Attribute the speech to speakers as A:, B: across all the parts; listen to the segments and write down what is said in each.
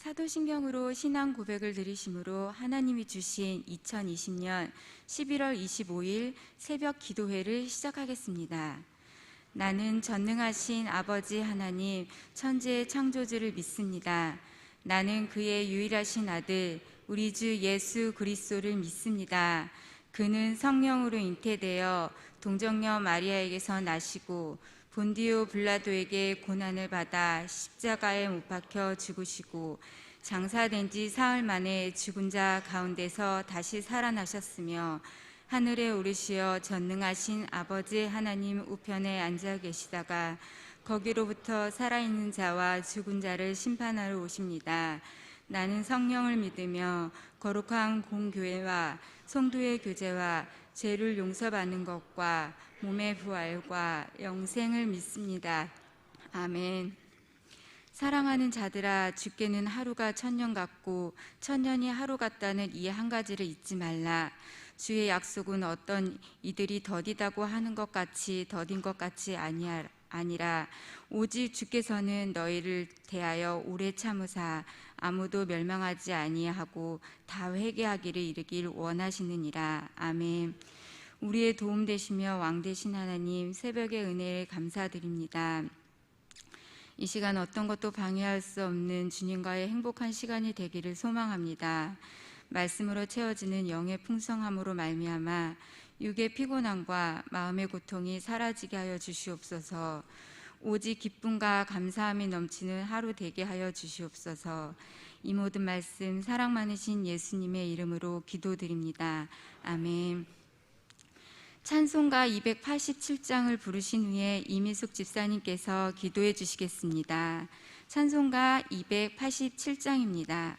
A: 사도신경으로 신앙 고백을 드리심으로 하나님이 주신 2020년 11월 25일 새벽 기도회를 시작하겠습니다. 나는 전능하신 아버지 하나님 천지의 창조주를 믿습니다. 나는 그의 유일하신 아들 우리 주 예수 그리스도를 믿습니다. 그는 성령으로 잉태되어 동정녀 마리아에게서 나시고 본디오 빌라도에게 고난을 받아 십자가에 못 박혀 죽으시고 장사된 지 사흘 만에 죽은 자 가운데서 다시 살아나셨으며 하늘에 오르시어 전능하신 아버지 하나님 우편에 앉아 계시다가 거기로부터 살아있는 자와 죽은 자를 심판하러 오십니다. 나는 성령을 믿으며 거룩한 공교회와 성도의 교제와 죄를 용서받는 것과 몸의 부활과 영생을 믿습니다. 아멘. 사랑하는 자들아, 주께는 하루가 천년 같고 천년이 하루 같다는 이 한 가지를 잊지 말라. 주의 약속은 어떤 이들이 더디다고 하는 것 같이 더딘 것 같이 아니라 오직 주께서는 너희를 대하여 오래 참으사 아무도 멸망하지 아니하고 다 회개하기를 이르길 원하시느니라. 아멘. 우리의 도움 되시며 왕 되신 하나님, 새벽의 은혜를 감사드립니다. 이 시간 어떤 것도 방해할 수 없는 주님과의 행복한 시간이 되기를 소망합니다. 말씀으로 채워지는 영의 풍성함으로 말미암아 육의 피곤함과 마음의 고통이 사라지게 하여 주시옵소서. 오직 기쁨과 감사함이 넘치는 하루 되게 하여 주시옵소서. 이 모든 말씀 사랑 많으신 예수님의 이름으로 기도드립니다. 아멘. 찬송가 287장을 부르신 후에 이미숙 집사님께서 기도해 주시겠습니다. 찬송가 287장입니다.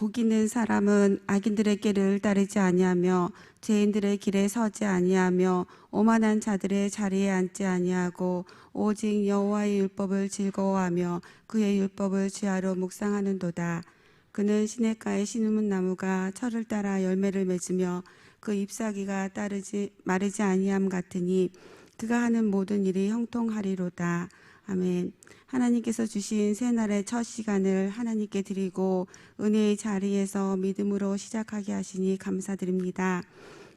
B: 복 있는 사람은 악인들의 길을 따르지 아니하며 죄인들의 길에 서지 아니하며 오만한 자들의 자리에 앉지 아니하고 오직 여호와의 율법을 즐거워하며 그의 율법을 지하로 묵상하는도다. 그는 시냇가에 심은 나무가 철을 따라 열매를 맺으며 그 잎사귀가 마르지 아니함 같으니 그가 하는 모든 일이 형통하리로다. 아멘. 하나님께서 주신 새날의 첫 시간을 하나님께 드리고 은혜의 자리에서 믿음으로 시작하게 하시니 감사드립니다.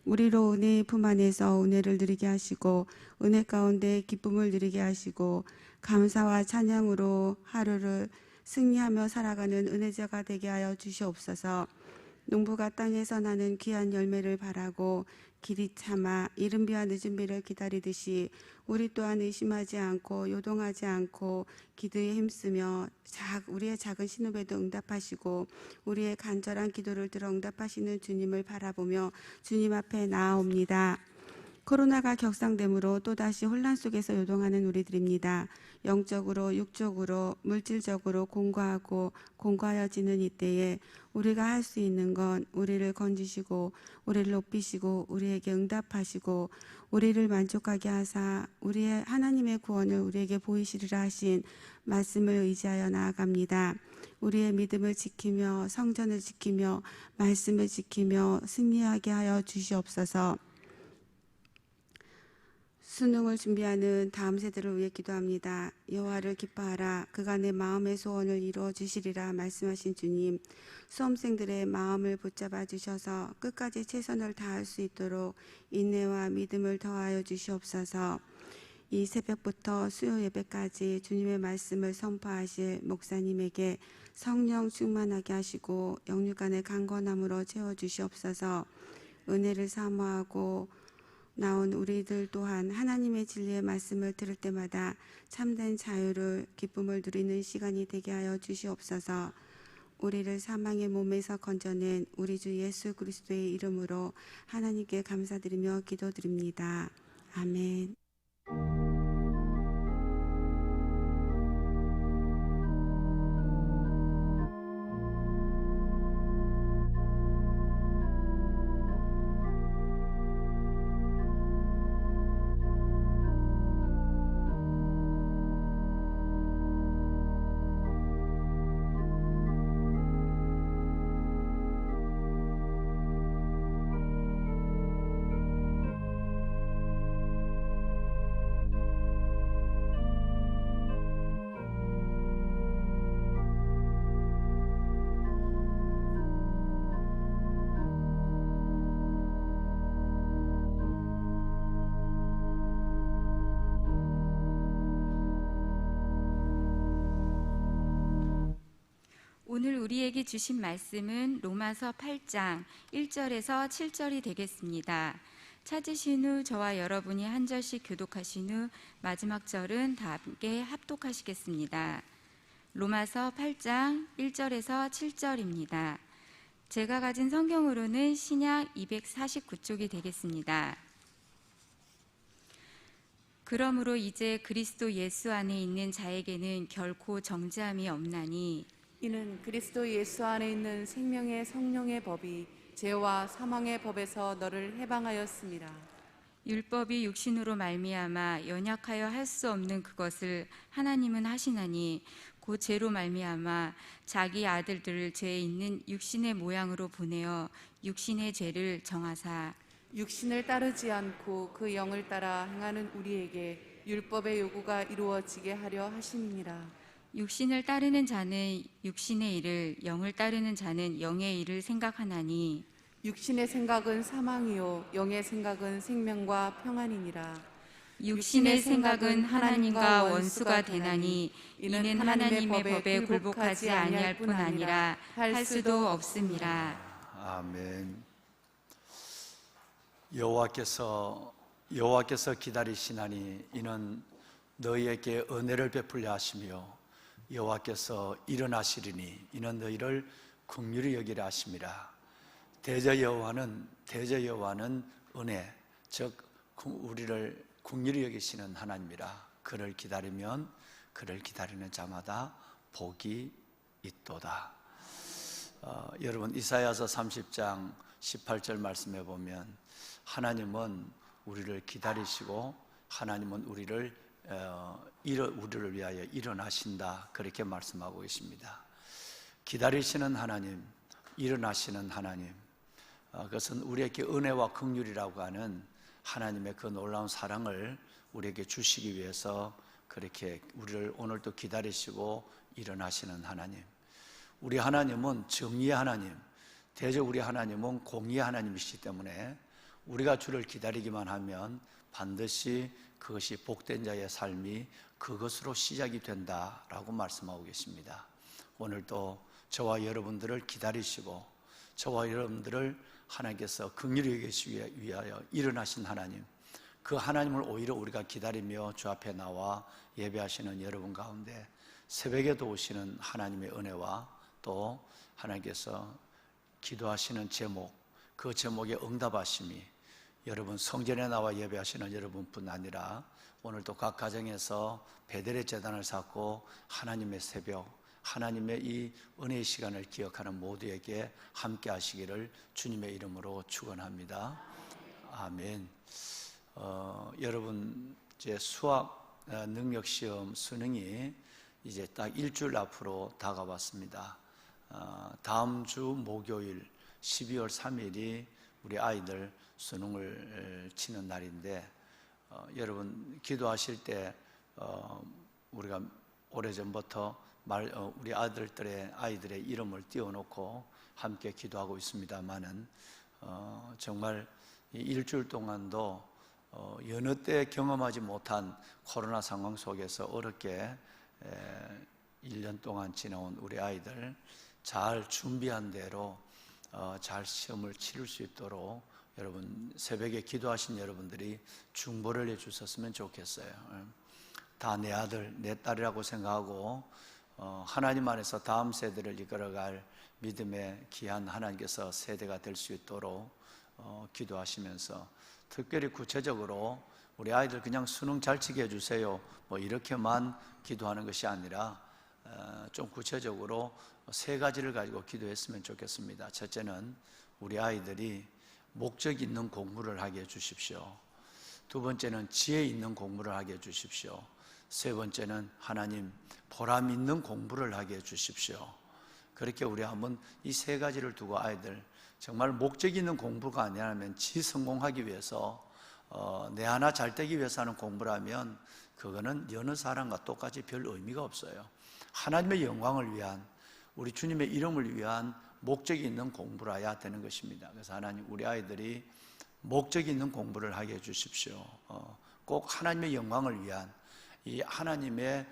B: 우리로 은혜의 품 안에서 은혜를 누리게 하시고 은혜 가운데 기쁨을 누리게 하시고 감사와 찬양으로 하루를 승리하며 살아가는 은혜자가 되게 하여 주시옵소서. 농부가 땅에서 나는 귀한 열매를 바라고 길이 참아 이른 비와 늦은 비를 기다리듯이 우리 또한 의심하지 않고 요동하지 않고 기도에 힘쓰며 우리의 작은 신음에도 응답하시고 우리의 간절한 기도를 들어 응답하시는 주님을 바라보며 주님 앞에 나아옵니다. 코로나가 격상됨으로 또다시 혼란 속에서 요동하는 우리들입니다. 영적으로, 육적으로, 물질적으로 공고하여지는 이때에 우리가 할 수 있는 건 우리를 건지시고 우리를 높이시고 우리에게 응답하시고 우리를 만족하게 하사 우리의 하나님의 구원을 우리에게 보이시리라 하신 말씀을 의지하여 나아갑니다. 우리의 믿음을 지키며 성전을 지키며 말씀을 지키며 승리하게 하여 주시옵소서. 수능을 준비하는 다음 세대를 위해 기도합니다. 여호와를 기뻐하라. 그가 내 마음의 소원을 이루어 주시리라 말씀하신 주님, 수험생들의 마음을 붙잡아 주셔서 끝까지 최선을 다할 수 있도록 인내와 믿음을 더하여 주시옵소서. 이 새벽부터 수요 예배까지 주님의 말씀을 선포하실 목사님에게 성령 충만하게 하시고 영육간의 강건함으로 채워주시옵소서. 은혜를 사모하고 나온 우리들 또한 하나님의 진리의 말씀을 들을 때마다 참된 자유를 기쁨을 누리는 시간이 되게 하여 주시옵소서. 우리를 사망의 몸에서 건져낸 우리 주 예수 그리스도의 이름으로 하나님께 감사드리며 기도드립니다. 아멘.
A: 오늘 우리에게 주신 말씀은 로마서 8장 1절에서 7절이 되겠습니다. 찾으신 후 저와 여러분이 한 절씩 교독하신 후 마지막 절은 다 함께 합독하시겠습니다. 로마서 8장 1절에서 7절입니다. 제가 가진 성경으로는 신약 249쪽이 되겠습니다. 그러므로 이제 그리스도 예수 안에 있는 자에게는 결코 정죄함이 없나니
C: 이는 그리스도 예수 안에 있는 생명의 성령의 법이 죄와 사망의 법에서 너를 해방하였습니다.
A: 율법이 육신으로 말미암아 연약하여 할 수 없는 그것을 하나님은 하시나니 곧 죄로 말미암아 자기 아들들을 죄에 있는 육신의 모양으로 보내어 육신의 죄를 정하사
C: 육신을 따르지 않고 그 영을 따라 행하는 우리에게 율법의 요구가 이루어지게 하려 하심이니라.
A: 육신을 따르는 자는 육신의 일을, 영을 따르는 자는 영의 일을 생각하나니
C: 육신의 생각은 사망이요 영의 생각은 생명과 평안이니라.
A: 육신의 생각은 하나님과 원수가 되나니 이는 하나님의 법에 굴복하지 아니할 뿐 아니라 할 수도 없음이라.
D: 아멘. 여호와께서 기다리시나니 이는 너희에게 은혜를 베풀려 하시며 여호와께서 일어나시리니 이는 너희를 긍휼히 여기려 하심이라. 대저 여호와는 은혜, 즉 우리를 긍휼히 여기시는 하나님이라. 그를 기다리면 그를 기다리는 자마다 복이 있도다. 여러분 이사야서 30장 18절 말씀해 보면 하나님은 우리를 기다리시고 하나님은 우리를 위하여 일어나신다, 그렇게 말씀하고 있습니다. 기다리시는 하나님, 일어나시는 하나님, 그것은 우리에게 은혜와 긍휼이라고 하는 하나님의 그 놀라운 사랑을 우리에게 주시기 위해서 그렇게 우리를 오늘도 기다리시고 일어나시는 하나님. 우리 하나님은 정의의 하나님, 대저 우리 하나님은 공의의 하나님이시기 때문에 우리가 주를 기다리기만 하면 반드시 그것이 복된 자의 삶이 그것으로 시작이 된다라고 말씀하고 계십니다. 오늘도 저와 여러분들을 기다리시고 저와 여러분들을 하나님께서 긍휼히 여기시기 위하여 일어나신 하나님, 그 하나님을 오히려 우리가 기다리며 주 앞에 나와 예배하시는 여러분 가운데 새벽에도 오시는 하나님의 은혜와 또 하나님께서 기도하시는 제목, 그 제목에 응답하심이 여러분 성전에 나와 예배하시는 여러분뿐 아니라 오늘도 각 가정에서 베델의 제단을 쌓고 하나님의 새벽, 하나님의 이 은혜의 시간을 기억하는 모두에게 함께 하시기를 주님의 이름으로 축원합니다. 아멘. 여러분 이제 수학 능력 시험 수능이 이제 딱 일주일 앞으로 다가왔습니다. 다음 주 목요일 12월 3일이 우리 아이들 수능을 치는 날인데 여러분 기도하실 때 우리가 오래전부터 우리 아이들의 이름을 띄워놓고 함께 기도하고 있습니다만은 정말 이 일주일 동안도 여느 때 경험하지 못한 코로나 상황 속에서 어렵게 1년 동안 지나온 우리 아이들 잘 준비한 대로 잘 시험을 치를 수 있도록 여러분 새벽에 기도하신 여러분들이 중보를 해주셨으면 좋겠어요. 다 내 아들, 내 딸이라고 생각하고 하나님 안에서 다음 세대를 이끌어갈 믿음의 귀한 하나님께서 세대가 될 수 있도록 기도하시면서 특별히 구체적으로 우리 아이들 그냥 수능 잘 치게 해주세요 뭐 이렇게만 기도하는 것이 아니라 좀 구체적으로 세 가지를 가지고 기도했으면 좋겠습니다. 첫째는 우리 아이들이 목적 있는 공부를 하게 해주십시오. 두 번째는 지혜 있는 공부를 하게 해주십시오. 세 번째는 하나님 보람 있는 공부를 하게 해주십시오. 그렇게 우리 한번 이 세 가지를 두고 아이들 정말 목적 있는 공부가 아니라면 지 성공하기 위해서 내 하나 잘 되기 위해서 하는 공부라면 그거는 여느 사람과 똑같이 별 의미가 없어요. 하나님의 영광을 위한 우리 주님의 이름을 위한 목적이 있는 공부라야 되는 것입니다. 그래서 하나님 우리 아이들이 목적 있는 공부를 하게 해주십시오. 꼭 하나님의 영광을 위한 이 하나님의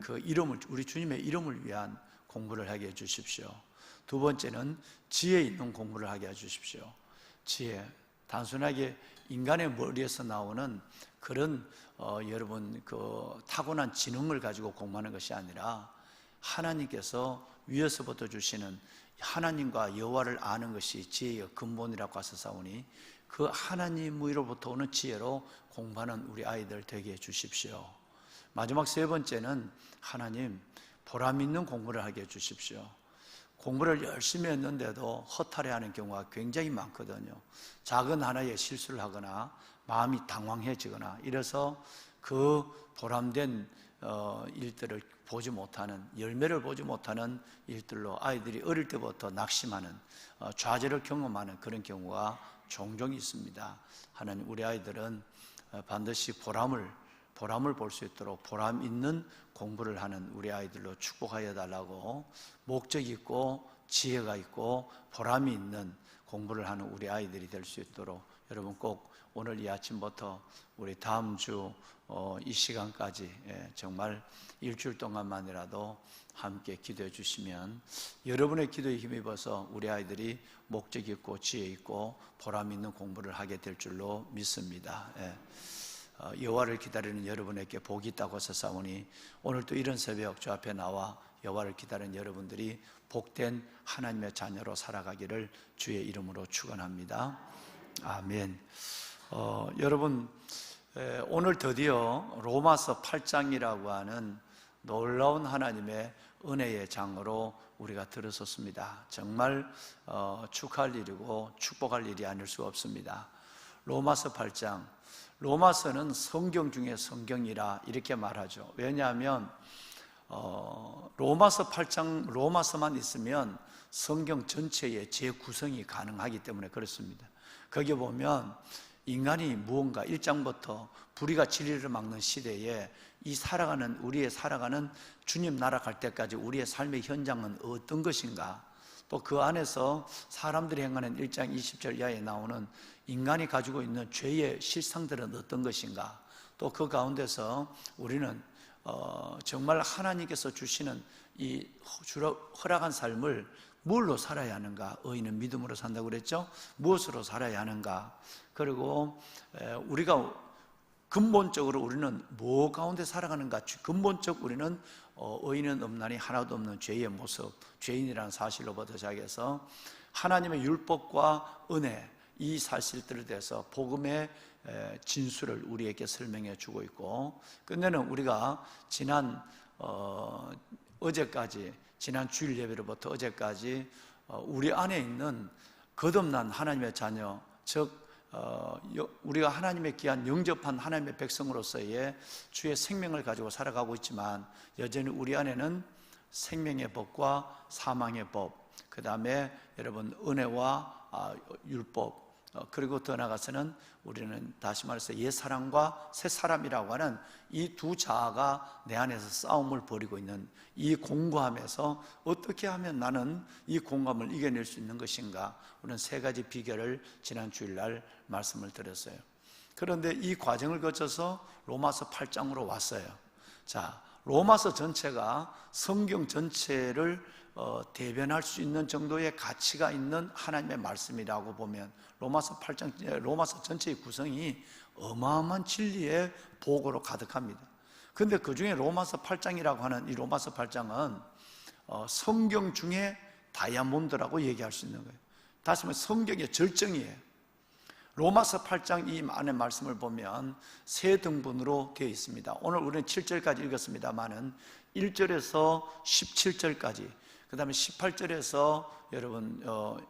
D: 그 이름을 우리 주님의 이름을 위한 공부를 하게 해주십시오. 두 번째는 지혜 있는 공부를 하게 해주십시오. 지혜 단순하게 인간의 머리에서 나오는 그런 여러분 그 타고난 지능을 가지고 공부하는 것이 아니라 하나님께서 위에서부터 주시는 하나님과 여호와를 아는 것이 지혜의 근본이라고 하셨사오니 그 하나님 위로부터 오는 지혜로 공부하는 우리 아이들 되게 해주십시오. 마지막 세 번째는 하나님 보람 있는 공부를 하게 해주십시오. 공부를 열심히 했는데도 허탈해하는 경우가 굉장히 많거든요. 작은 하나의 실수를 하거나 마음이 당황해지거나 이래서 그 보람된 일들을 보지 못하는 열매를 보지 못하는 일들로 아이들이 어릴 때부터 낙심하는 좌절을 경험하는 그런 경우가 종종 있습니다. 하나님 우리 아이들은 반드시 보람을 볼 수 있도록 보람 있는 공부를 하는 우리 아이들로 축복하여 달라고 목적 있고 지혜가 있고 보람이 있는 공부를 하는 우리 아이들이 될 수 있도록 여러분 꼭 오늘 이 아침부터 우리 다음 주 이 시간까지 정말 일주일 동안만이라도 함께 기도해 주시면 여러분의 기도에 힘입어서 우리 아이들이 목적 있고 지혜 있고 보람 있는 공부를 하게 될 줄로 믿습니다. 여호와를 기다리는 여러분에게 복이 있다고 하셨사오니 오늘도 이런 새벽 주 앞에 나와 여호와를 기다리는 여러분들이 복된 하나님의 자녀로 살아가기를 주의 이름으로 축원합니다. 아멘. 여러분 오늘 드디어 로마서 8장이라고 하는 놀라운 하나님의 은혜의 장으로 우리가 들어섰습니다. 정말 축하할 일이고 축복할 일이 아닐 수가 없습니다. 로마서 8장 로마서는 성경 중에 성경이라 이렇게 말하죠. 왜냐하면 로마서 8장 로마서만 있으면 성경 전체의 재구성이 가능하기 때문에 그렇습니다. 거기 보면 인간이 무언가 1장부터 불의가 진리를 막는 시대에 우리의 살아가는 주님 나라 갈 때까지 우리의 삶의 현장은 어떤 것인가, 또 그 안에서 사람들이 행하는 1장 20절 이하에 나오는 인간이 가지고 있는 죄의 실상들은 어떤 것인가, 또 그 가운데서 우리는 정말 하나님께서 주시는 이 허락한 삶을 뭘로 살아야 하는가? 의인은 믿음으로 산다고 그랬죠? 무엇으로 살아야 하는가? 그리고 우리가 근본적으로 우리는 뭐 가운데 살아가는가? 근본적 우리는 의인은 없나니 하나도 없는 죄의 모습, 죄인이라는 사실로부터 시작해서 하나님의 율법과 은혜, 이 사실들에 대해서 복음의 진수를 우리에게 설명해 주고 있고, 끝내는 우리가 지난 어제까지, 지난 주일 예배로부터 어제까지 우리 안에 있는 거듭난 하나님의 자녀, 즉 우리가 하나님의 귀한 영접한 하나님의 백성으로서의 주의 생명을 가지고 살아가고 있지만, 여전히 우리 안에는 생명의 법과 사망의 법, 그 다음에 여러분 은혜와 율법, 그리고 더 나아가서는 우리는 다시 말해서 옛사람과 새사람이라고 하는 이 두 자아가 내 안에서 싸움을 벌이고 있는 이 공고함에서 어떻게 하면 나는 이 공감을 이겨낼 수 있는 것인가, 우리는 세 가지 비결을 지난 주일날 말씀을 드렸어요. 그런데 이 과정을 거쳐서 로마서 8장으로 왔어요. 자, 로마서 전체가 성경 전체를 대변할 수 있는 정도의 가치가 있는 하나님의 말씀이라고 보면 로마서 8장, 로마서 전체의 구성이 어마어마한 진리의 보고로 가득합니다. 그런데 그 중에 로마서 8장이라고 하는 이 로마서 8장은 성경 중에 다이아몬드라고 얘기할 수 있는 거예요. 다시 말해 성경의 절정이에요. 로마서 8장 이 안의 말씀을 보면 세 등분으로 되어 있습니다. 오늘 우리는 7절까지 읽었습니다만은 1절에서 17절까지, 그 다음에 18절에서 여러분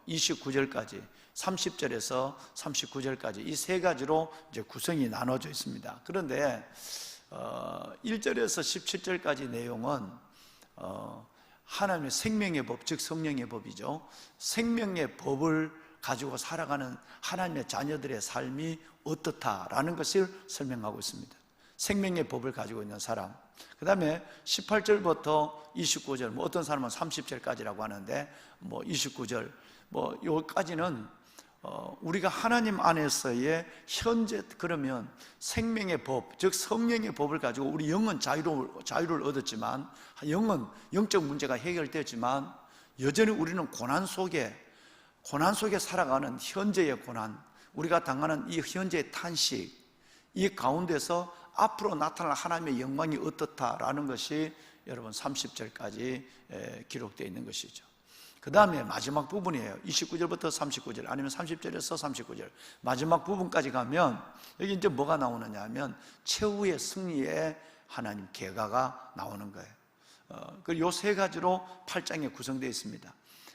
D: 29절까지, 30절에서 39절까지 이 세 가지로 이제 구성이 나눠져 있습니다. 그런데 1절에서 17절까지 내용은 하나님의 생명의 법, 즉 성령의 법이죠. 생명의 법을 가지고 살아가는 하나님의 자녀들의 삶이 어떻다라는 것을 설명하고 있습니다. 생명의 법을 가지고 있는 사람, 그 다음에 18절부터 29절, 어떤 사람은 30절까지라고 하는데 29절 요까지는 우리가 하나님 안에서의 현재, 그러면 생명의 법, 즉 성령의 법을 가지고 우리 영은 자유를 얻었지만, 영은 영적 문제가 해결되었지만 여전히 우리는 고난 속에 살아가는 현재의 고난, 우리가 당하는 이 현재의 탄식, 이 가운데서 앞으로 나타날 하나님의 영광이 어떻다라는 것이 여러분 30절까지 기록되어 있는 것이죠. 그 다음에 마지막 부분이에요. 29절부터 39절, 아니면 30절에서 39절 마지막 부분까지 가면 여기 이제 뭐가 나오느냐 하면 최후의 승리의 하나님 계가가 나오는 거예요. 그리고 요 세 가지로 8장에 구성되어 있습니다.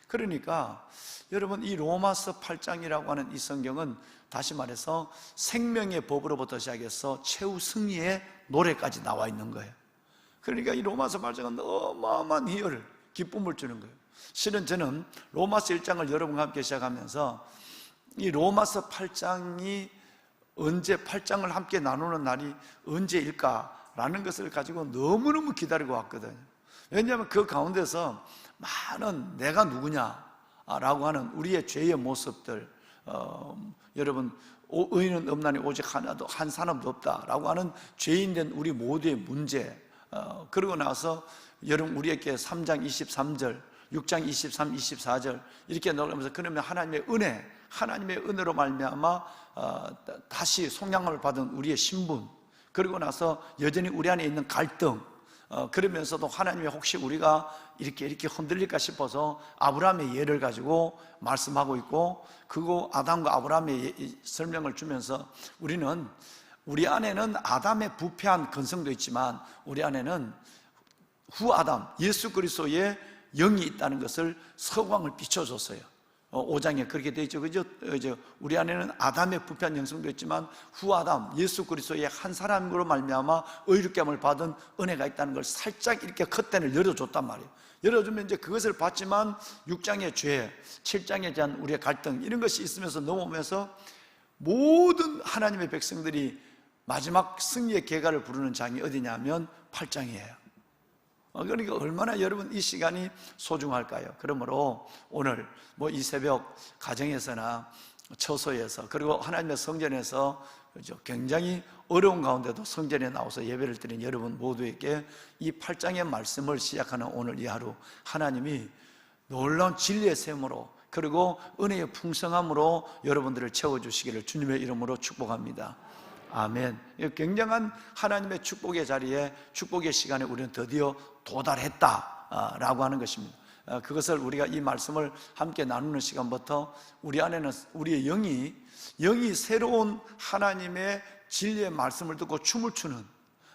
D: 그러니까 여러분 이 로마서 8장이라고 하는 이 성경은 다시 말해서 생명의 법으로부터 시작해서 최후 승리의 노래까지 나와 있는 거예요. 그러니까 이 로마서 8장은 어마어마한 희열을, 기쁨을 주는 거예요. 실은 저는 로마서 1장을 여러분과 함께 시작하면서 이 로마서 8장이 언제, 8장을 함께 나누는 날이 언제일까라는 것을 가지고 너무너무 기다리고 왔거든요. 왜냐하면 그 가운데서 많은 내가 누구냐라고 하는 우리의 죄의 모습들, 여러분 의인은 없나니 오직 한 사람도 없다라고 하는 죄인된 우리 모두의 문제, 그러고 나서 여러분 우리에게 3장 23절, 6장 23, 24절 이렇게 나오면서 그러면 하나님의 은혜로 말미암아 다시 속량을 받은 우리의 신분, 그리고 나서 여전히 우리 안에 있는 갈등, 그러면서도 하나님이 혹시 우리가 이렇게 흔들릴까 싶어서 아브라함의 예를 가지고 말씀하고 있고, 그거 아담과 아브라함의 설명을 주면서 우리 안에는 아담의 부패한 근성도 있지만 우리 안에는 후 아담 예수 그리스도의 영이 있다는 것을 서광을 비춰줬어요. 5장에 그렇게 되어 있죠. 그죠? 우리 안에는 아담의 부패한 영성도 있지만 후 아담 예수 그리스도의 한 사람으로 말미암아 의롭게 함을 받은 은혜가 있다는 걸 살짝 이렇게 컷댄을 열어줬단 말이에요. 열어주면 이제 그것을 봤지만 6장의 죄, 7장에 대한 우리의 갈등 이런 것이 있으면서 넘어오면서 모든 하나님의 백성들이 마지막 승리의 계가를 부르는 장이 어디냐면 8장이에요. 그러니까 얼마나 여러분 이 시간이 소중할까요? 그러므로 오늘 뭐 이 새벽 가정에서나 처소에서 그리고 하나님의 성전에서 굉장히 어려운 가운데도 성전에 나와서 예배를 드린 여러분 모두에게 이 8장의 말씀을 시작하는 오늘 이 하루, 하나님이 놀라운 진리의 샘으로 그리고 은혜의 풍성함으로 여러분들을 채워주시기를 주님의 이름으로 축복합니다. 아멘. 굉장한 하나님의 축복의 자리에, 축복의 시간에 우리는 드디어 도달했다라고 하는 것입니다. 그것을 우리가 이 말씀을 함께 나누는 시간부터 우리 안에는 우리의 영이 새로운 하나님의 진리의 말씀을 듣고 춤을 추는,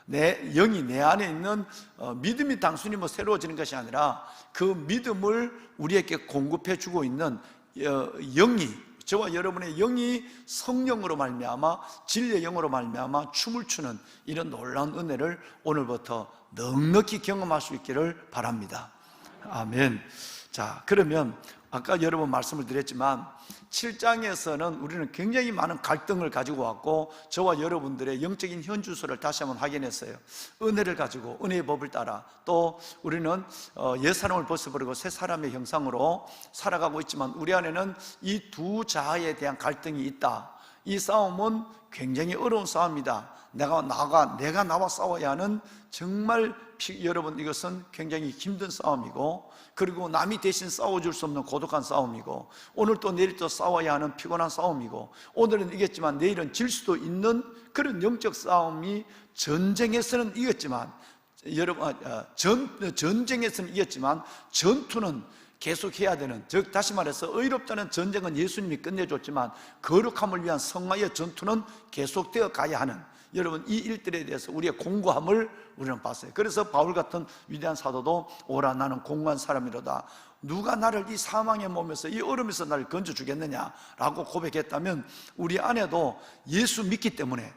D: 내 영이 내 안에 있는 믿음이 단순히 뭐 새로워지는 것이 아니라 그 믿음을 우리에게 공급해 주고 있는 영이, 저와 여러분의 영이 성령으로 말미암아, 진리의 영으로 말미암아 춤을 추는 이런 놀라운 은혜를 오늘부터 넉넉히 경험할 수 있기를 바랍니다. 아멘. 자, 그러면 아까 여러 번 말씀을 드렸지만 7장에서는 우리는 굉장히 많은 갈등을 가지고 왔고, 저와 여러분들의 영적인 현주소를 다시 한번 확인했어요. 은혜를 가지고 은혜의 법을 따라, 또 우리는 옛사람을 벗어버리고 새 사람의 형상으로 살아가고 있지만 우리 안에는 이 두 자아에 대한 갈등이 있다. 이 싸움은 굉장히 어려운 싸움이다. 내가 나와 싸워야 하는, 정말 여러분 이것은 굉장히 힘든 싸움이고, 그리고 남이 대신 싸워줄 수 없는 고독한 싸움이고, 오늘 또 내일 또 싸워야 하는 피곤한 싸움이고, 오늘은 이겼지만 내일은 질 수도 있는 그런 영적 싸움이, 전쟁에서는 이겼지만 여러분 전쟁에서는 이겼지만 전투는 계속해야 되는, 즉 다시 말해서 의롭다는 전쟁은 예수님이 끝내줬지만 거룩함을 위한 성화의 전투는 계속되어 가야 하는, 여러분 이 일들에 대해서 우리의 공고함을 우리는 봤어요. 그래서 바울 같은 위대한 사도도 오라 나는 공고한 사람이로다, 누가 나를 이 사망의 몸에서 이 얼음에서 나를 건져주겠느냐라고 고백했다면, 우리 안에도 예수 믿기 때문에,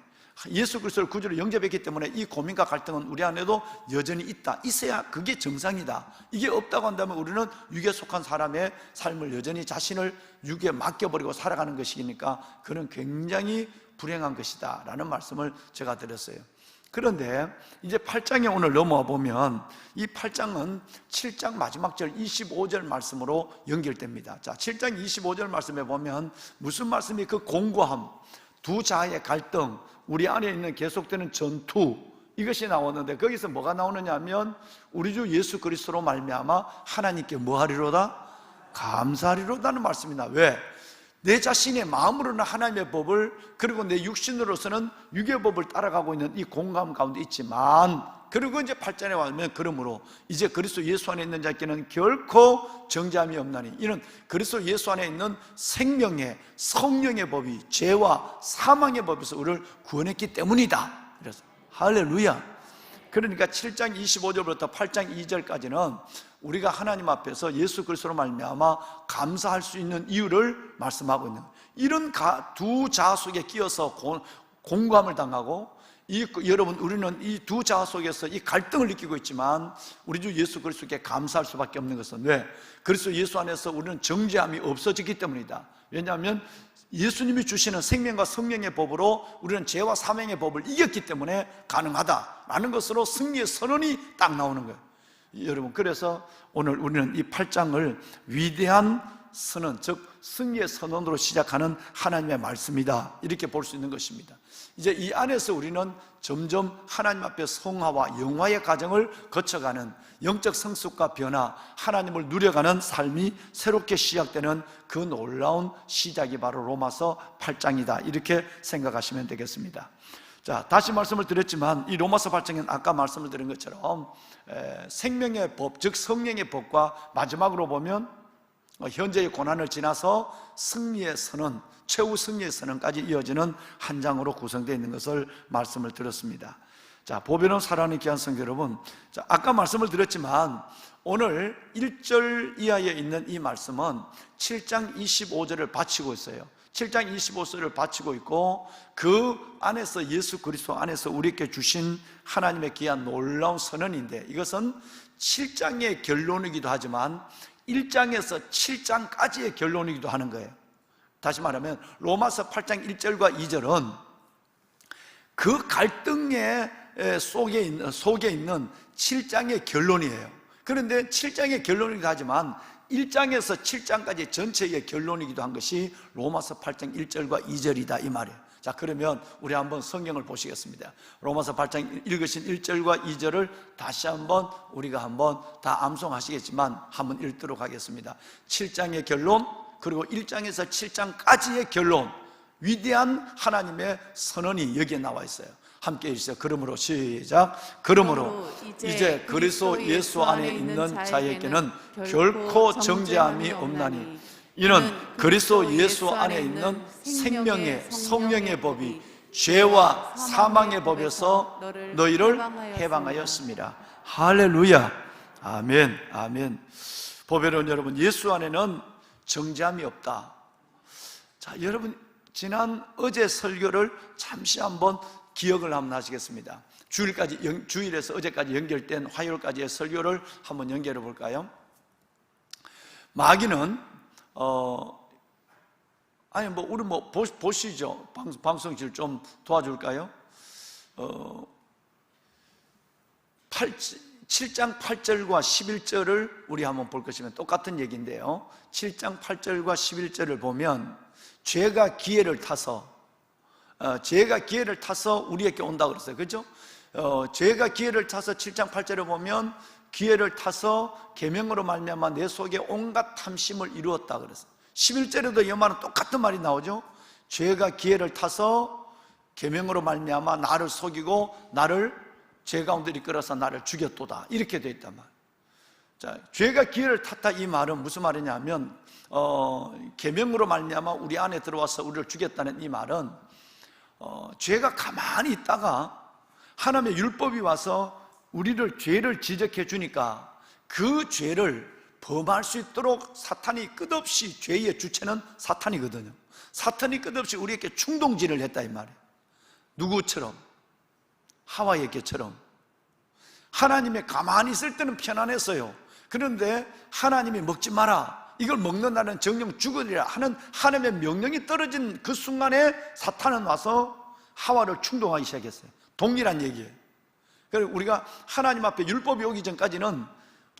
D: 예수 그리스도를 구주로 영접했기 때문에 이 고민과 갈등은 우리 안에도 여전히 있다, 있어야 그게 정상이다. 이게 없다고 한다면 우리는 육에 속한 사람의 삶을 여전히 자신을 육에 맡겨버리고 살아가는 것이니까 그는 굉장히 불행한 것이다 라는 말씀을 제가 드렸어요. 그런데 이제 8장에 오늘 넘어와 보면 이 8장은 7장 마지막 절 25절 말씀으로 연결됩니다. 자, 7장 25절 말씀에 보면 무슨 말씀이, 그 공고함, 두 자아의 갈등, 우리 안에 있는 계속되는 전투, 이것이 나오는데 거기서 뭐가 나오느냐 하면 우리 주 예수 그리스도로 말미암아 하나님께 뭐 하리로다? 감사하리로다는 말씀이나, 왜? 내 자신의 마음으로는 하나님의 법을, 그리고 내 육신으로서는 육의 법을 따라가고 있는 이 공감 가운데 있지만, 그리고 이제 8장에 와면 그러므로 이제 그리스도 예수 안에 있는 자에게는 결코 정죄함이 없나니, 이는 그리스도 예수 안에 있는 생명의 성령의 법이 죄와 사망의 법에서 우리를 구원했기 때문이다. 그래서 할렐루야. 그러니까 7장 25절부터 8장 2절까지는 우리가 하나님 앞에서 예수 그리스도로 말미암아 감사할 수 있는 이유를 말씀하고 있는, 이런 두 자아 속에 끼어서 공감을 당하고, 여러분 우리는 이 두 자아 속에서 이 갈등을 느끼고 있지만 우리 주 예수 그리스도께 감사할 수밖에 없는 것은, 왜? 그리스도 예수 안에서 우리는 정죄함이 없어지기 때문이다. 왜냐하면 예수님이 주시는 생명과 성령의 법으로 우리는 죄와 사망의 법을 이겼기 때문에 가능하다라는 것으로 승리의 선언이 딱 나오는 거예요. 여러분, 그래서 오늘 우리는 이 8장을 위대한 선언, 즉 승리의 선언으로 시작하는 하나님의 말씀이다, 이렇게 볼 수 있는 것입니다. 이제 이 안에서 우리는 점점 하나님 앞에 성화와 영화의 과정을 거쳐가는 영적 성숙과 변화, 하나님을 누려가는 삶이 새롭게 시작되는 그 놀라운 시작이 바로 로마서 8장이다, 이렇게 생각하시면 되겠습니다. 자, 다시 말씀을 드렸지만 이 로마서 8장은 아까 말씀을 드린 것처럼 생명의 법, 즉 성령의 법과 마지막으로 보면 현재의 고난을 지나서 승리의 선언, 최후 승리의 선언까지 이어지는 한 장으로 구성되어 있는 것을 말씀을 드렸습니다. 자, 보배로운 사랑하는 귀한 성도 여러분, 자, 아까 말씀을 드렸지만 오늘 1절 이하에 있는 이 말씀은 7장 25절을 바치고 있어요. 7장 25절을 바치고 있고, 그 안에서 예수 그리스도 안에서 우리에게 주신 하나님의 귀한 놀라운 선언인데, 이것은 7장의 결론이기도 하지만 1장에서 7장까지의 결론이기도 하는 거예요. 다시 말하면 로마서 8장 1절과 2절은 그 갈등의 속에 있는 7장의 결론이에요. 그런데 7장의 결론이기도 하지만 1장에서 7장까지 전체의 결론이기도 한 것이 로마서 8장 1절과 2절이다 이 말이에요. 자, 그러면 우리 한번 성경을 보시겠습니다. 로마서 8장 읽으신 1절과 2절을 다시 한번 우리가 한번 다 암송하시겠지만 한번 읽도록 하겠습니다. 7장의 결론, 그리고 1장에서 7장까지의 결론, 위대한 하나님의 선언이 여기에 나와 있어요. 함께 해주세요. 그러므로 시작. 그러므로 이제 그리스도 예수 안에 있는 자에게는 결코 정죄함이 없나니 이는 그리스도 예수 안에 있는 생명의 성령의 법이 죄와 사망의 법에서 너희를 해방하였습니다. 할렐루야. 아멘. 아멘. 보배로운 여러분, 예수 안에는 정죄함이 없다. 자, 여러분, 어제 설교를 잠시 한번 기억을 한번 하시겠습니다. 주일에서 어제까지 연결된 화요일까지의 설교를 한번 연결해 볼까요? 마귀는 우리 보시죠. 방송실 좀 도와줄까요? 7장 8절과 11절을 우리 한번 볼 것이면 똑같은 얘기인데요. 7장 8절과 11절을 보면 죄가 기회를 타서 우리에게 온다 그랬어요. 그렇죠? 죄가 기회를 타서 7장 8절에 보면 기회를 타서 계명으로 말미암아 내 속에 온갖 탐심을 이루었다 그랬어요. 11절에도 이 말은 똑같은 말이 나오죠. 죄가 기회를 타서 계명으로 말미암아 나를 속이고 나를 죄 가운데 이끌어서 나를 죽였도다, 이렇게 되어 있단 말이에요. 자, 죄가 기회를 탔다 이 말은 무슨 말이냐면 계명으로 말미암아 우리 안에 들어와서 우리를 죽였다는 이 말은 죄가 가만히 있다가 하나님의 율법이 와서 우리를 죄를 지적해 주니까 그 죄를 범할 수 있도록 사탄이 끝없이, 죄의 주체는 사탄이거든요. 사탄이 끝없이 우리에게 충동질을 했다 이 말이에요. 누구처럼? 하와에게처럼. 하나님의 가만히 있을 때는 편안했어요. 그런데 하나님이 먹지 마라, 이걸 먹는 날은 정령 죽으리라 하는 하나님의 명령이 떨어진 그 순간에 사탄은 와서 하와를 충동하기 시작했어요. 동일한 얘기예요. 그래서 우리가 하나님 앞에 율법이 오기 전까지는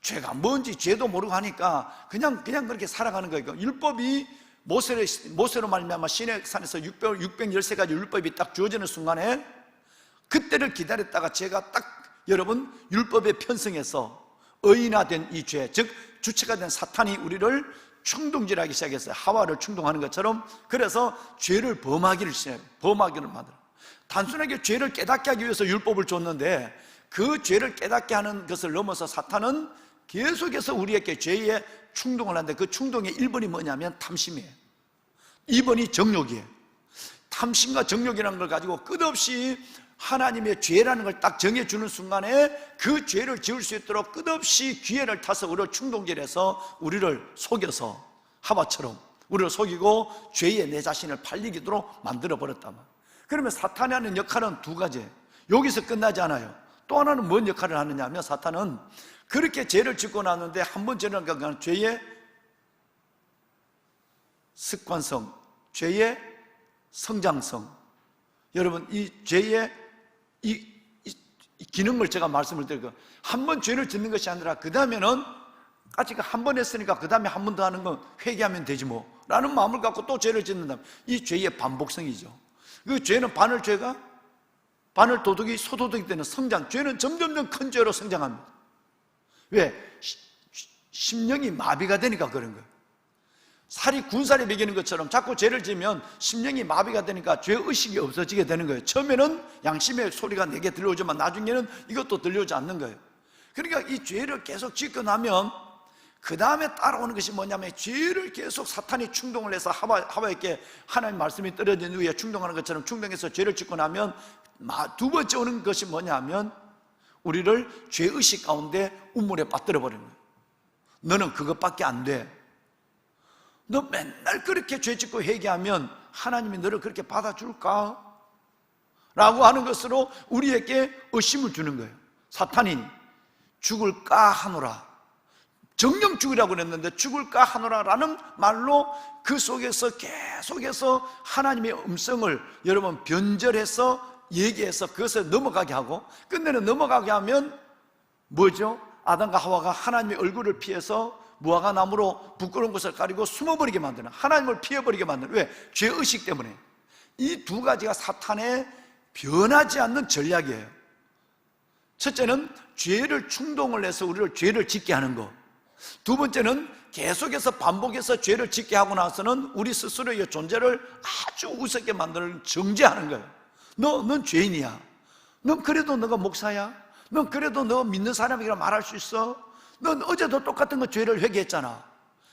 D: 죄가 뭔지 죄도 모르고 하니까 그냥 그렇게 살아가는 거예요. 율법이 모세로 말미암아 시내 산에서 613가지 율법이 딱 주어지는 순간에 그때를 기다렸다가 제가 딱 여러분 율법에 편승해서 의인화된 이 죄, 즉 주체가 된 사탄이 우리를 충동질하기 시작했어요. 하와를 충동하는 것처럼. 그래서 죄를 범하기를 만들어. 단순하게 죄를 깨닫게 하기 위해서 율법을 줬는데 그 죄를 깨닫게 하는 것을 넘어서 사탄은 계속해서 우리에게 죄에 충동을 하는데 그 충동의 1번이 뭐냐면 탐심이에요. 2번이 정욕이에요. 탐심과 정욕이라는 걸 가지고 끝없이 하나님의 죄라는 걸 딱 정해주는 순간에 그 죄를 지을 수 있도록 끝없이 기회를 타서 우리를 충동질해서 우리를 속여서 하와처럼 우리를 속이고 죄에 내 자신을 팔리도록 만들어버렸단 말이에요. 그러면 사탄이 하는 역할은 두 가지예요. 여기서 끝나지 않아요. 또 하나는 뭔 역할을 하느냐 하면 사탄은 그렇게 죄를 짓고 났는데 한 번 죄를 하면 죄의 습관성, 죄의 성장성, 여러분 이 죄의 이 기능을 제가 말씀을 드리고 한 번 죄를 짓는 것이 아니라 그 다음에는 아직 한 번 했으니까 그 다음에 한 번 더 하는 건 회개하면 되지 뭐 라는 마음을 갖고 또 죄를 짓는다. 이 죄의 반복성이죠. 그 죄는 바늘 도둑이 소도둑이 되는 성장, 죄는 점점점 큰 죄로 성장합니다. 왜? 심령이 마비가 되니까 그런 거예요. 군살이 매기는 것처럼 자꾸 죄를 지으면 심령이 마비가 되니까 죄의식이 없어지게 되는 거예요. 처음에는 양심의 소리가 내게 들려오지만 나중에는 이것도 들려오지 않는 거예요. 그러니까 이 죄를 계속 짓고 나면 그 다음에 따라오는 것이 뭐냐면 죄를 계속 사탄이 충동을 해서 하와에게 하나님 말씀이 떨어진 후에 충동하는 것처럼 충동해서 죄를 짓고 나면 두 번째 오는 것이 뭐냐면 우리를 죄의식 가운데 우물에 빠뜨려 버리는 거예요. 너는 그것밖에 안 돼. 너 맨날 그렇게 죄 짓고 회개하면 하나님이 너를 그렇게 받아줄까? 라고 하는 것으로 우리에게 의심을 주는 거예요. 사탄이 죽을까 하노라, 정령 죽으라고 그랬는데 죽을까 하노라라는 말로 그 속에서 계속해서 하나님의 음성을 여러분 변절해서 얘기해서 그것을 넘어가게 하고, 끝내는 넘어가게 하면 뭐죠? 아담과 하와가 하나님의 얼굴을 피해서 무화과 나무로 부끄러운 곳을 가리고 숨어버리게 만드는, 하나님을 피해버리게 만드는, 왜? 죄의식 때문에. 이 두 가지가 사탄의 변하지 않는 전략이에요. 첫째는 죄를 충동을 해서 우리를 죄를 짓게 하는 거. 두 번째는 계속해서 반복해서 죄를 짓게 하고 나서는 우리 스스로의 존재를 아주 우습게 만드는, 정죄하는 거예요. 넌 죄인이야. 넌 그래도 너가 목사야. 넌 그래도 너 믿는 사람이라 말할 수 있어. 넌 어제도 똑같은 거 죄를 회개했잖아.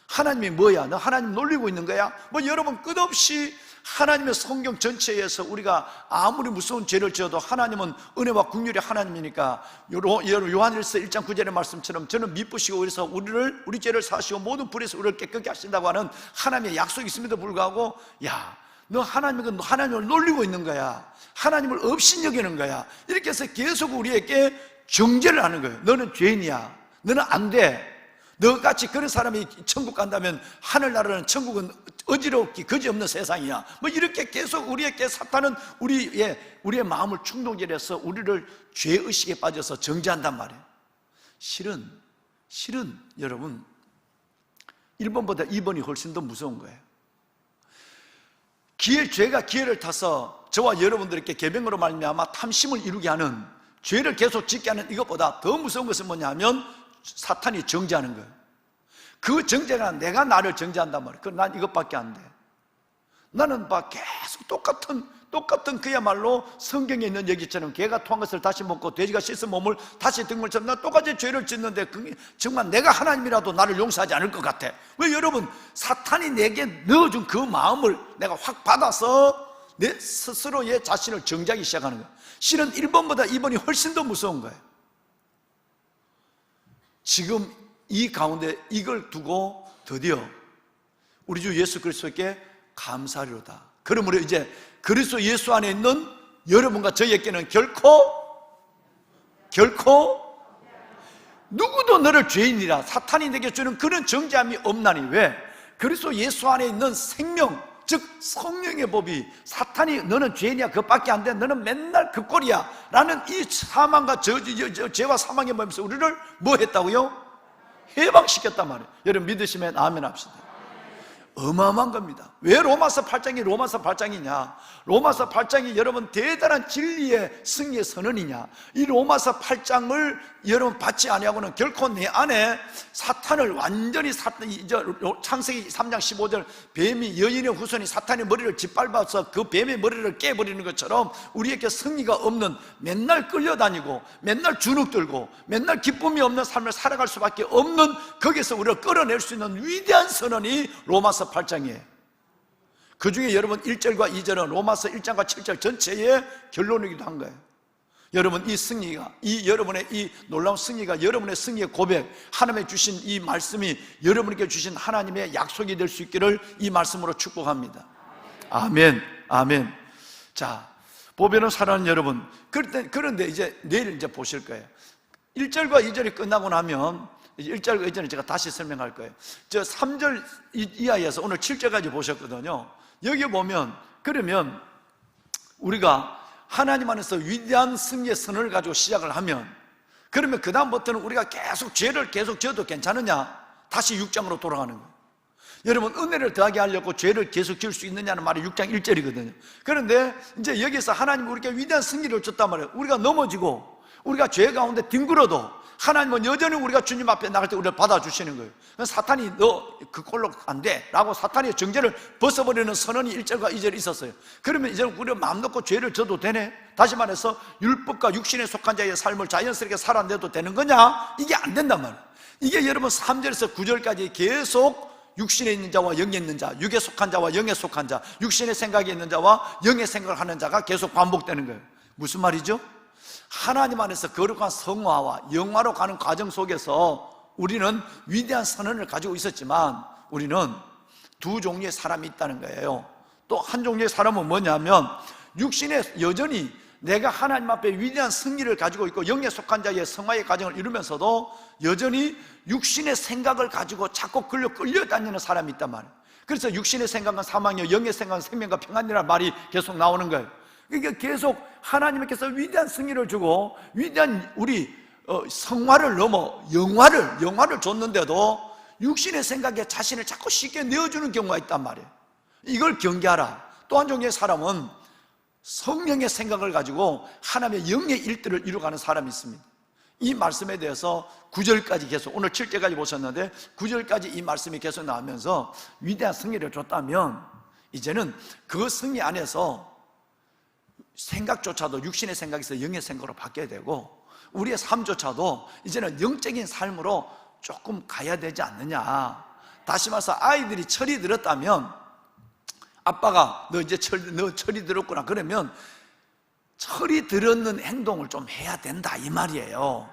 D: 하나님이 뭐야? 너 하나님 놀리고 있는 거야? 뭐 여러분, 끝없이 하나님의 성경 전체에서 우리가 아무리 무서운 죄를 지어도 하나님은 은혜와 긍휼의 하나님이니까, 요한일서 1장 9절의 말씀처럼 저는 미쁘시고 그래서 우리 죄를 사시고 모든 불에서 우리를 깨끗게 하신다고 하는 하나님의 약속이 있음에도 불구하고, 야, 너 하나님을 놀리고 있는 거야. 하나님을 없인 여기는 거야. 이렇게 해서 계속 우리에게 정죄를 하는 거예요. 너는 죄인이야. 너는 안 돼. 너같이 그런 사람이 천국 간다면 하늘나라는, 천국은 어지럽기 그지없는 세상이야. 뭐 이렇게 계속 우리에게 사탄은 우리의 마음을 충동질해서 우리를 죄의식에 빠져서 정죄한단 말이에요. 실은 여러분, 1번보다 2번이 훨씬 더 무서운 거예요. 죄가 기회를 타서 저와 여러분들에게 계병으로 말미암아 탐심을 이루게 하는, 죄를 계속 짓게 하는 이것보다 더 무서운 것은 뭐냐면 사탄이 정죄하는 거예요. 그 정죄가 내가 나를 정죄한단 말이에요. 난 이것밖에 안 돼. 나는 계속 똑같은 그야말로 성경에 있는 얘기처럼 개가 토한 것을 다시 먹고 돼지가 씻은 몸을 다시 든 것처럼 난 똑같이 죄를 짓는데 정말 내가 하나님이라도 나를 용서하지 않을 것 같아. 왜? 여러분, 사탄이 내게 넣어준 그 마음을 내가 확 받아서 내 스스로의 자신을 정죄하기 시작하는 거예요. 실은 1번보다 2번이 훨씬 더 무서운 거예요. 지금 이 가운데 이걸 두고 드디어 우리 주 예수 그리스도께 감사하리로다. 그러므로 이제 그리스도 예수 안에 있는 여러분과 저희에게는 결코 누구도 너를 죄인이라 사탄이 내게 주는 그런 정죄함이 없나니. 왜? 그리스도 예수 안에 있는 생명, 즉 성령의 법이 사탄이 너는 죄인이야, 그것밖에 안 돼, 너는 맨날 그 꼴이야 라는 이 사망과 죄와 사망의 법에서 우리를 뭐 했다고요? 해방시켰단 말이에요. 여러분 믿으시면 아멘 합시다. 어마어마한 겁니다. 왜 로마서 8장이냐? 로마서 8장이 여러분 대단한 진리의 승리의 선언이냐? 이 로마서 8장을 여러분 받지 아니하고는 결코 내 안에 사탄을 완전히 창세기 3장 15절 뱀이 여인의 후손이 사탄의 머리를 짓밟아서 그 뱀의 머리를 깨버리는 것처럼 우리에게 승리가 없는, 맨날 끌려다니고 맨날 주눅 들고 맨날 기쁨이 없는 삶을 살아갈 수밖에 없는, 거기서 우리를 끌어낼 수 있는 위대한 선언이 로마서 8장이에요. 그 중에 여러분 1절과 2절은 로마서 1장과 7절 전체의 결론이기도 한 거예요. 여러분 이 승리가, 여러분의 이 놀라운 승리가 여러분의 승리의 고백, 하나님의 주신 이 말씀이 여러분에게 주신 하나님의 약속이 될 수 있기를 이 말씀으로 축복합니다. 아멘, 아멘. 자, 보배는 사랑하는 여러분, 그런데 이제 내일 이제 보실 거예요. 1절과 2절이 끝나고 나면 1절과 2절은 제가 다시 설명할 거예요. 저 3절 이하에서 오늘 7절까지 보셨거든요. 여기 보면, 그러면 우리가 하나님 안에서 위대한 승리의 선언을 가지고 시작을 하면, 그러면 그 다음부터는 우리가 계속 죄를 계속 지어도 괜찮으냐? 다시 6장으로 돌아가는 거예요. 여러분 은혜를 더하게 하려고 죄를 계속 지을 수 있느냐는 말이 6장 1절이거든요 그런데 이제 여기서 하나님은 우리에게 위대한 승리를 줬단 말이에요. 우리가 넘어지고 우리가 죄 가운데 뒹굴어도 하나님은 여전히 우리가 주님 앞에 나갈 때 우리를 받아주시는 거예요. 사탄이 너 그 꼴로 안 돼 라고 사탄의 정죄를 벗어버리는 선언이 1절과 2절에 있었어요. 그러면 이제 우리가 마음 놓고 죄를 져도 되네? 다시 말해서 율법과 육신에 속한 자의 삶을 자연스럽게 살아내도 되는 거냐? 이게 안 된단 말이에요. 이게 여러분 3절에서 9절까지 계속 육신에 있는 자와 영에 있는 자, 육에 속한 자와 영에 속한 자, 육신의 생각에 있는 자와 영의 생각을 하는 자가 계속 반복되는 거예요. 무슨 말이죠? 하나님 안에서 거룩한 성화와 영화로 가는 과정 속에서 우리는 위대한 선언을 가지고 있었지만 우리는 두 종류의 사람이 있다는 거예요. 또 한 종류의 사람은 뭐냐면 육신에 여전히 내가 하나님 앞에 위대한 승리를 가지고 있고 영에 속한 자의 성화의 과정을 이루면서도 여전히 육신의 생각을 가지고 자꾸 끌려다니는 사람이 있단 말이에요. 그래서 육신의 생각은 사망이요 영의 생각은 생명과 평안이라는 말이 계속 나오는 거예요. 그러니까 계속 하나님께서 위대한 승리를 주고 위대한 우리 성화를 넘어 영화를 줬는데도 육신의 생각에 자신을 자꾸 쉽게 내어주는 경우가 있단 말이에요. 이걸 경계하라. 또 한 종류의 사람은 성령의 생각을 가지고 하나님의 영의 일들을 이루어가는 사람이 있습니다. 이 말씀에 대해서 9절까지 계속, 오늘 7절까지 보셨는데 9절까지 이 말씀이 계속 나오면서 위대한 승리를 줬다면 이제는 그 승리 안에서 생각조차도 육신의 생각에서 영의 생각으로 바뀌어야 되고 우리의 삶조차도 이제는 영적인 삶으로 조금 가야 되지 않느냐. 다시 말해서 아이들이 철이 들었다면 아빠가 너 철이 들었구나 그러면 철이 들었는 행동을 좀 해야 된다 이 말이에요.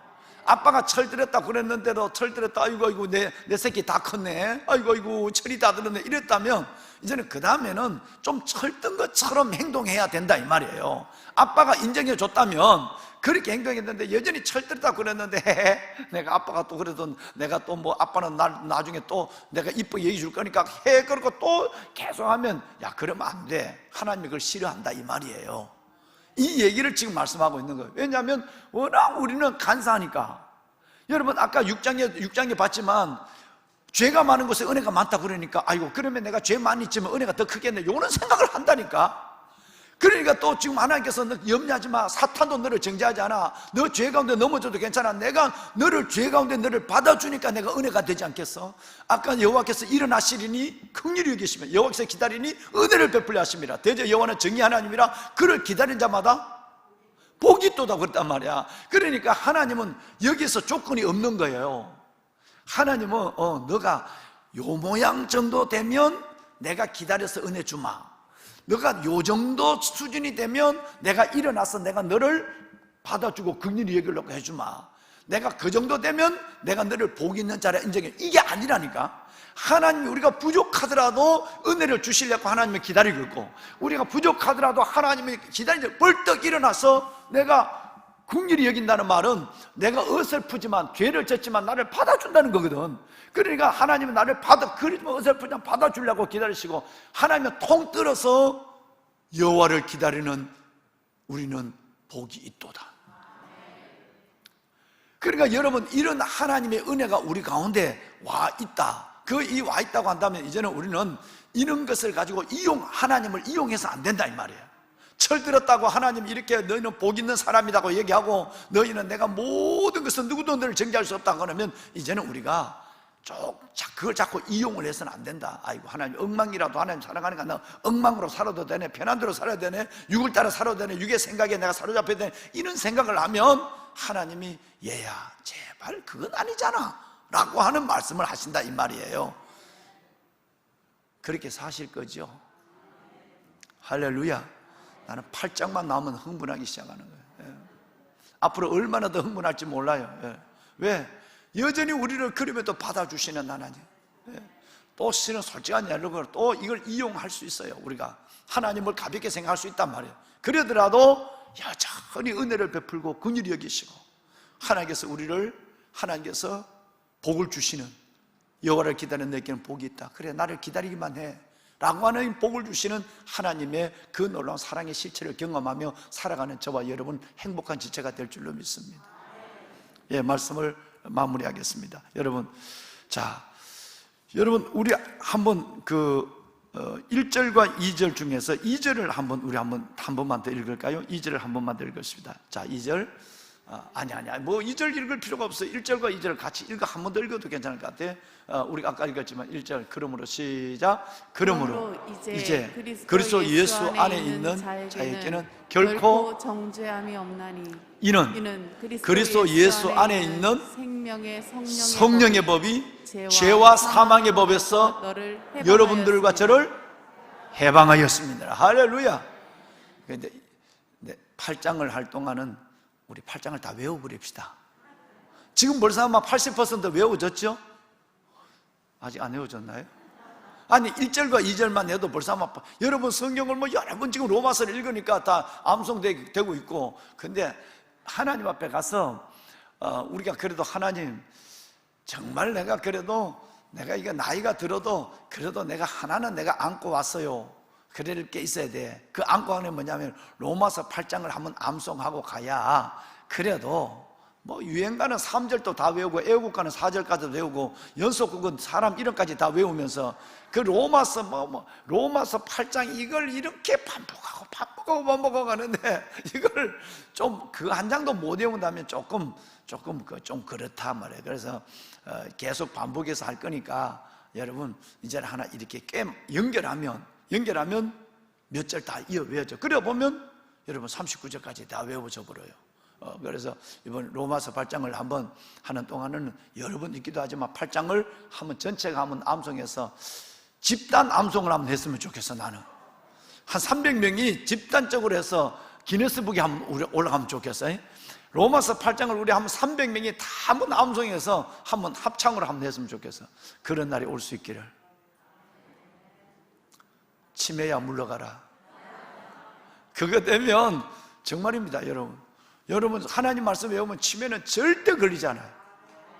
D: 아빠가 철 들었다 그랬는데도 철 들었다 아이고 내 새끼 다 컸네 아이고 철이 다 들었네 이랬다면 이제는 그 다음에는 좀 철든 것처럼 행동해야 된다 이 말이에요. 아빠가 인정해 줬다면 그렇게 행동했는데 여전히 철들었다 그랬는데 내가 아빠가 또 그래도 내가 또 뭐 아빠는 나중에 또 내가 이쁘게 얘기해 줄 거니까 해 그러고 또 계속하면 야 그러면 안 돼. 하나님이 그걸 싫어한다 이 말이에요. 이 얘기를 지금 말씀하고 있는 거예요. 왜냐하면 워낙 우리는 간사하니까. 여러분 아까 6장에 봤지만 죄가 많은 곳에 은혜가 많다 그러니까 아이고 그러면 내가 죄 많이 있지만 은혜가 더 크겠네 이런 생각을 한다니까. 그러니까 또 지금 하나님께서 너 염려하지 마. 사탄도 너를 정죄하지 않아. 너 죄 가운데 넘어져도 괜찮아. 내가 죄 가운데 너를 받아주니까 내가 은혜가 되지 않겠어? 아까 여호와께서 일어나시리니 긍휼히 여기시며 여호와께서 기다리니 은혜를 베풀려 하십니다. 대저 여호와는 정의 하나님이라 그를 기다린 자마다 복이 있도다 그랬단 말이야. 그러니까 하나님은 여기서 조건이 없는 거예요. 하나님은 너가 요 모양 정도 되면 내가 기다려서 은혜 주마. 너가 요 정도 수준이 되면 내가 일어나서 내가 너를 받아주고 긍휼히 여기려고 해주마. 내가 그 정도 되면 내가 너를 복 있는 자라 인정해. 이게 아니라니까. 하나님이 우리가 부족하더라도 은혜를 주시려고 하나님을 기다리고 있고 우리가 부족하더라도 하나님이 기다리는데 벌떡 일어나서 내가 긍휼히 여긴다는 말은 내가 어설프지만 죄를 졌지만 나를 받아준다는 거거든. 그러니까 하나님은 나를 그리지만 어설프지만 받아주려고 기다리시고 하나님은 통틀어서 여호와를 기다리는 우리는 복이 있도다. 그러니까 여러분 이런 하나님의 은혜가 우리 가운데 와 있다. 이 와 있다고 한다면 이제는 우리는 이런 것을 가지고 하나님을 이용해서 안 된다 이 말이에요. 철 들었다고 하나님 이렇게 너희는 복 있는 사람이라고 얘기하고 너희는 내가 모든 것은 누구도 너를 정죄할 수 없다고 하면 이제는 우리가 그걸 자꾸 이용을 해서는 안 된다. 아이고 하나님 엉망이라도 하나님 사랑하니까 나 엉망으로 살아도 되네. 편한 대로 살아야 되네. 육을 따라 살아도 되네. 육의 생각에 내가 사로잡혀야 되네. 이런 생각을 하면 하나님이 얘야 제발 그건 아니잖아 라고 하는 말씀을 하신다 이 말이에요. 그렇게 사실 거죠. 할렐루야. 나는 8장만 나오면 흥분하기 시작하는 거예요. 앞으로 얼마나 더 흥분할지 몰라요. 왜? 여전히 우리를 그럼에도 받아주시는 하나님. 또 실은 솔직한 여러분 또 이걸 이용할 수 있어요. 우리가 하나님을 가볍게 생각할 수 있단 말이에요. 그러더라도 여전히 은혜를 베풀고 긍휼히 여기시고 하나님께서 복을 주시는 여호와를 기다리는 내게는 복이 있다. 그래 나를 기다리기만 해 라고 하는 복을 주시는 하나님의 그 놀라운 사랑의 실체를 경험하며 살아가는 저와 여러분 행복한 지체가 될 줄로 믿습니다. 말씀을 마무리하겠습니다. 여러분 우리 한번 1절과 2절 중에서 2절을 한 번만 더 읽을까요? 2절을 한 번만 더 읽겠습니다. 자, 2절. 뭐 2절 읽을 필요가 없어요. 1절과 2절을 같이 한 번 더 읽어도 괜찮을 것 같아. 우리가 아까 읽었지만 1절 그러므로 시작. 그러므로 이제 그리스도 예수 안에 있는 자에게는 결코
C: 정죄함이 없나니
D: 이는 그리스도 예수 안에 있는 성령의 법이 죄와 사망의 법에서 여러분들과 저를 해방하였습니다. 할렐루야. 그런데 8장을 할 동안은 우리 8장을 다 외워버립시다. 지금 벌써 아마 80% 외워졌죠? 아직 안 외워졌나요? 아니 1절과 2절만 해도 벌써 아마 여러분 성경을 뭐 여러 번 지금 로마서를 읽으니까 다 암송되고 있고 근데 하나님 앞에 가서 우리가 그래도 하나님 정말 내가 이게 나이가 들어도 그래도 내가 하나는 내가 안고 왔어요. 그럴 게 있어야 돼. 그 안고 가는 게 뭐냐면 로마서 8장을 한번 암송하고 가야 그래도 뭐 유행가는 3절도 다 외우고 애국가는 4절까지도 외우고 연속곡은 사람 이름까지 다 외우면서 그 로마서 로마서 8장 이걸 이렇게 반복하고 가는데 이걸 좀 그 한 장도 못 외운다면 조금 좀 그렇다 말이에요. 그래서 계속 반복해서 할 거니까 여러분 이제 하나 이렇게 연결하면 몇 절 다 이어 외워져. 그래 보면 여러분 39절까지 다 외워져 버려요. 그래서 이번 로마서 8장을 한번 하는 동안은 여러 번 읽기도 하지만 8장을 한번 전체가 한번 암송해서 집단 암송을 한번 했으면 좋겠어. 나는 한 300명이 집단적으로 해서 기네스북에 한번 올라가면 좋겠어요. 로마서 8장을 우리 한번 300명이 다 한번 암송해서 한번 합창으로 한번 했으면 좋겠어. 그런 날이 올 수 있기를. 치매야 물러가라. 그거 되면 정말입니다. 여러분 하나님 말씀 외우면 치매는 절대 걸리지 않아요.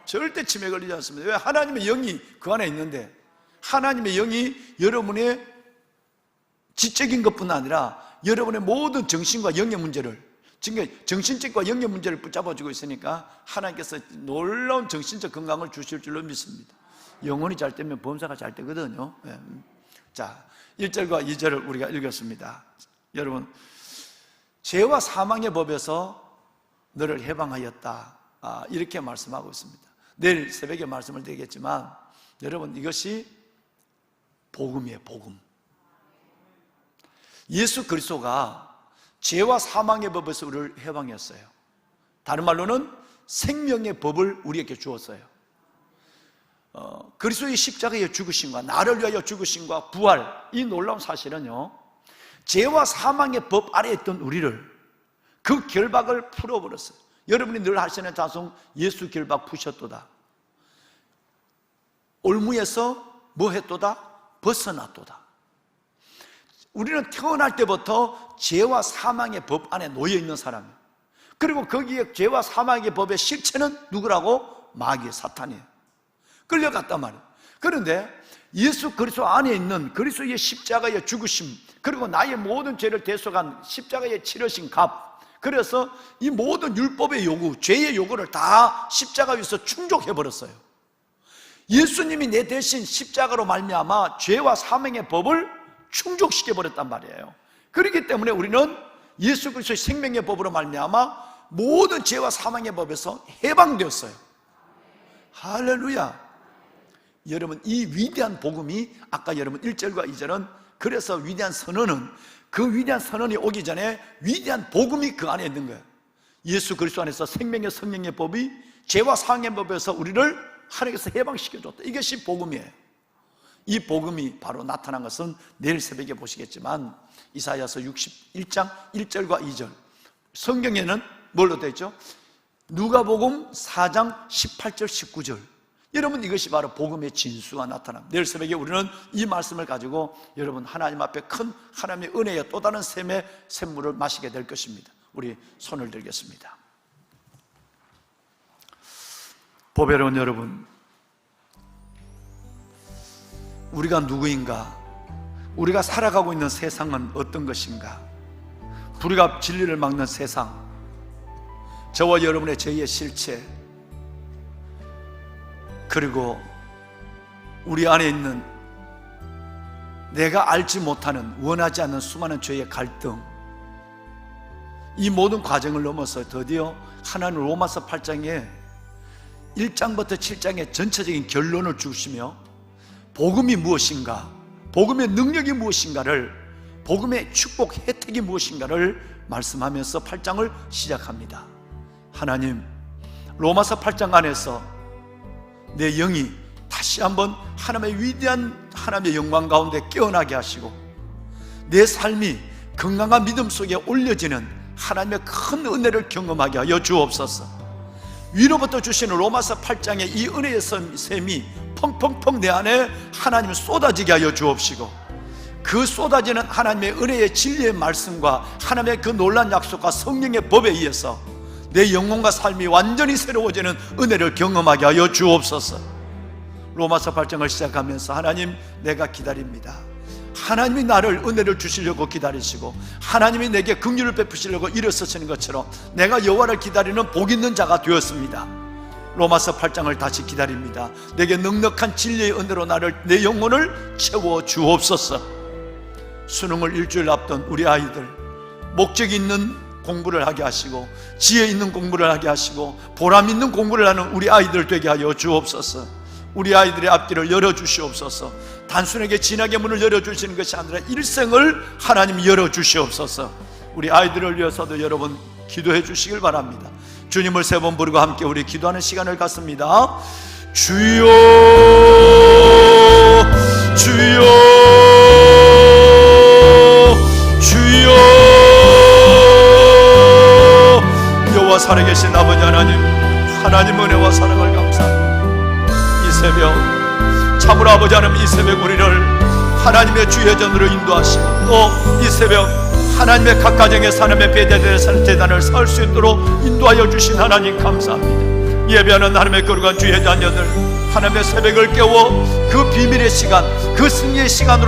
D: 절대 치매 걸리지 않습니다. 왜? 하나님의 영이 그 안에 있는데, 하나님의 영이 여러분의 지적인 것뿐 아니라 여러분의 모든 정신과 영의 문제를, 정신적과 영의 문제를 붙잡아주고 있으니까 하나님께서 놀라운 정신적 건강을 주실 줄로 믿습니다. 영혼이 잘 되면 범사가 잘 되거든요. 자, 1절과 2절을 우리가 읽었습니다. 여러분, 죄와 사망의 법에서 너를 해방하였다, 이렇게 말씀하고 있습니다. 내일 새벽에 말씀을 드리겠지만 여러분, 이것이 복음이에요. 복음. 예수 그리스도가 죄와 사망의 법에서 우리를 해방했어요. 다른 말로는 생명의 법을 우리에게 주었어요. 그리스도의 십자가의 죽으심과 나를 위하여 죽으심과 부활, 이 놀라운 사실은요, 죄와 사망의 법 아래에 있던 우리를, 그 결박을 풀어버렸어요. 여러분이 늘 하시는 찬송, 예수 결박 푸셨도다. 올무에서 뭐 했도다? 벗어났도다. 우리는 태어날 때부터 죄와 사망의 법 안에 놓여있는 사람이에요. 그리고 거기에 죄와 사망의 법의 실체는 누구라고? 마귀, 사탄이에요. 끌려갔단 말이에요. 그런데 예수 그리스도 안에 있는 그리스도의 십자가의 죽으심, 그리고 나의 모든 죄를 대속한 십자가의 치러신 값, 그래서 이 모든 율법의 요구, 죄의 요구를 다 십자가 위에서 충족해버렸어요. 예수님이 내 대신 십자가로 말미암아 죄와 사망의 법을 충족시켜버렸단 말이에요. 그렇기 때문에 우리는 예수 그리스도의 생명의 법으로 말미암아 모든 죄와 사망의 법에서 해방되었어요. 할렐루야. 여러분, 이 위대한 복음이, 아까 여러분 1절과 2절은, 그래서 위대한 선언은, 그 위대한 선언이 오기 전에 위대한 복음이 그 안에 있는 거예요. 예수 그리스도 안에서 생명의 성령의 법이 죄와 사망의 법에서 우리를 하나님께서 해방시켜줬다. 이것이 복음이에요. 이 복음이 바로 나타난 것은 내일 새벽에 보시겠지만 이사야서 61장 1절과 2절, 성경에는 뭘로 되어 있죠? 누가복음 4장 18절 19절. 여러분, 이것이 바로 복음의 진수가 나타납니다. 내일 새벽에 우리는 이 말씀을 가지고 여러분 하나님 앞에 큰 하나님의 은혜의 또 다른 샘의 샘물을 마시게 될 것입니다. 우리 손을 들겠습니다. 보배로운 여러분, 우리가 누구인가? 우리가 살아가고 있는 세상은 어떤 것인가? 불의가 진리를 막는 세상, 저와 여러분의 죄의 실체, 그리고 우리 안에 있는 내가 알지 못하는, 원하지 않는 수많은 죄의 갈등, 이 모든 과정을 넘어서 드디어 하나님 로마서 8장에 1장부터 7장의 전체적인 결론을 주시며 복음이 무엇인가, 복음의 능력이 무엇인가를, 복음의 축복 혜택이 무엇인가를 말씀하면서 8장을 시작합니다. 하나님, 로마서 8장 안에서 내 영이 다시 한번 하나님의 위대한 하나님의 영광 가운데 깨어나게 하시고 내 삶이 건강한 믿음 속에 올려지는 하나님의 큰 은혜를 경험하게 하여 주옵소서. 위로부터 주시는 로마서 8장의 이 은혜의 샘이 펑펑펑 내 안에 하나님 쏟아지게 하여 주옵시고, 그 쏟아지는 하나님의 은혜의 진리의 말씀과 하나님의 그 놀라운 약속과 성령의 법에 의해서 내 영혼과 삶이 완전히 새로워지는 은혜를 경험하게 하여 주옵소서. 로마서 8장을 시작하면서 하나님, 내가 기다립니다. 하나님이 나를 은혜를 주시려고 기다리시고 하나님이 내게 긍휼을 베푸시려고 일어서시는 것처럼 내가 여호와를 기다리는 복 있는 자가 되었습니다. 로마서 8장을 다시 기다립니다. 내게 넉넉한 진리의 은혜로 내 영혼을 채워 주옵소서. 수능을 일주일 앞둔 우리 아이들, 목적 있는 공부를 하게 하시고 지혜 있는 공부를 하게 하시고 보람 있는 공부를 하는 우리 아이들 되게 하여 주옵소서. 우리 아이들의 앞길을 열어주시옵소서. 단순하게 진학의 문을 열어주시는 것이 아니라 일생을 하나님 열어주시옵소서. 우리 아이들을 위해서도 여러분 기도해 주시길 바랍니다. 주님을 세 번 부르고 함께 우리 기도하는 시간을 갖습니다. 주여 주여 주여. 여호와 살아계신 아버지 하나님 은혜와 사랑을 감사합니다. 이 새벽 참으로 아버지 하나님, 이 새벽 우리를 하나님의 주회전으로 인도하시고 또 이 새벽 하나님의 각 가정의 사람의 대단을 살 수 있도록 인도하여 주신 하나님 감사합니다. 예배하는 하나님의 거룩한 주의 자녀들, 하나님의 새벽을 깨워 그 비밀의 시간, 그 승리의 시간으로